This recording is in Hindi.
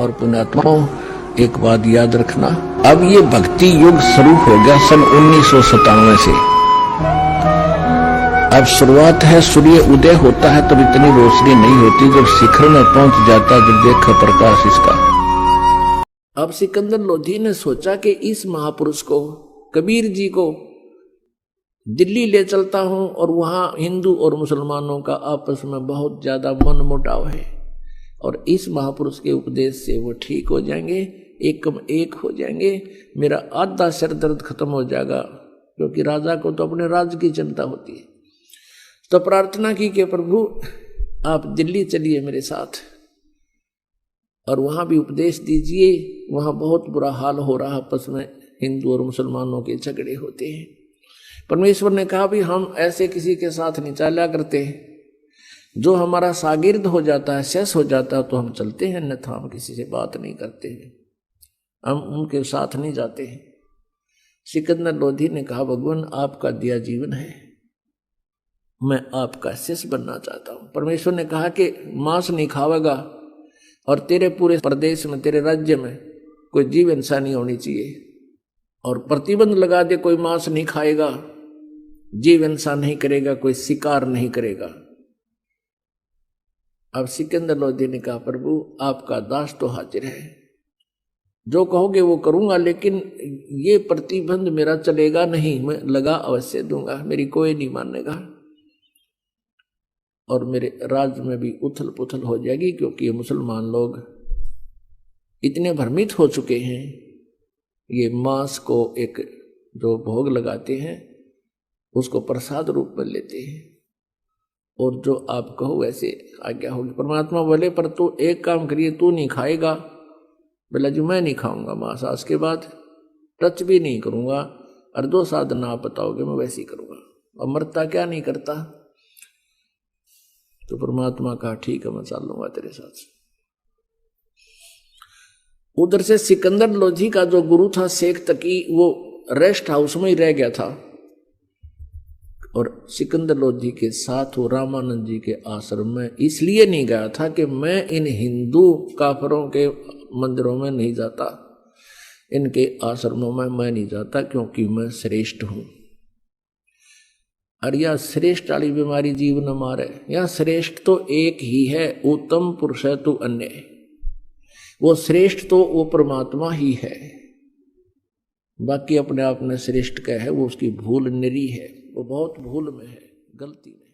और पुण्यात्माओं, एक बात याद रखना, अब ये भक्ति युग शुरू हो गया सन 1997 से। अब शुरुआत है, सूर्य उदय होता है तो इतनी रोशनी नहीं होती, जब शिखर में पहुंच जाता है जब देखा प्रकाश इसका। अब सिकंदर लोधी ने सोचा कि इस महापुरुष को, कबीर जी को दिल्ली ले चलता हूं और वहां हिंदू और मुसलमानों का आपस में बहुत ज्यादा मनमुटाव है और इस महापुरुष के उपदेश से वो ठीक हो जाएंगे, एकम एक हो जाएंगे, मेरा आधा सिर दर्द खत्म हो जाएगा, क्योंकि राजा को तो अपने राज्य की चिंता होती है। तो प्रार्थना की कि प्रभु आप दिल्ली चलिए मेरे साथ और वहां भी उपदेश दीजिए, वहां बहुत बुरा हाल हो रहा, आपस में हिंदू और मुसलमानों के झगड़े होते हैं। परमेश्वर ने कहा भी हम ऐसे किसी के साथ नहीं चला करते, जो हमारा शागिर्द हो जाता है, शेष हो जाता है तो हम चलते हैं, अन्यथा हम किसी से बात नहीं करते हैं, हम उनके साथ नहीं जाते हैं। सिकंदर लोधी ने कहा भगवान आपका दिया जीवन है, मैं आपका शिष्य बनना चाहता हूं। परमेश्वर ने कहा कि मांस नहीं खावेगा और तेरे पूरे प्रदेश में, तेरे राज्य में कोई जीव हिंसा नहीं होनी चाहिए, और प्रतिबंध लगा दे कोई मांस नहीं खाएगा, जीव हिंसा नहीं करेगा, कोई शिकार नहीं करेगा। अब सिकंदर लोधी ने कहा प्रभु आपका दास तो हाजिर है, जो कहोगे वो करूंगा, लेकिन ये प्रतिबंध मेरा चलेगा नहीं, मैं लगा अवश्य दूंगा, मेरी कोई नहीं मानेगा और मेरे राज्य में भी उथल पुथल हो जाएगी, क्योंकि ये मुसलमान लोग इतने भ्रमित हो चुके हैं, ये मांस को एक जो भोग लगाते हैं उसको प्रसाद रूप में लेते हैं, और जो आप कहो वैसे आज्ञा होगी। परमात्मा बोले पर तू एक काम करिए, तू नहीं खाएगा। बोला जी मैं नहीं खाऊंगा मांस, आज के बाद टच भी नहीं करूंगा, और दो साधना आप बताओगे मैं वैसे ही करूंगा, और मरता क्या नहीं करता। तो परमात्मा कहा ठीक है मैं चल लूंगा तेरे साथ। उधर से सिकंदर लोधी का जो गुरु था शेख तकी, वो रेस्ट हाउस में ही रह गया था, और सिकंदर लोधी के साथ वो रामानंद जी के आश्रम में इसलिए नहीं गया था कि मैं इन हिंदू काफरों के मंदिरों में नहीं जाता, इनके आश्रमों में मैं नहीं जाता, क्योंकि मैं श्रेष्ठ हूं। और यह श्रेष्ठ वाली बीमारी जीव न मारे, यह श्रेष्ठ तो एक ही है, उत्तम पुरुष है तू अन्य, वो श्रेष्ठ तो वो परमात्मा ही है, बाकी अपने आप में श्रेष्ठ क्या है वो उसकी भूल निरी है, वो बहुत भूल में है, गलती में।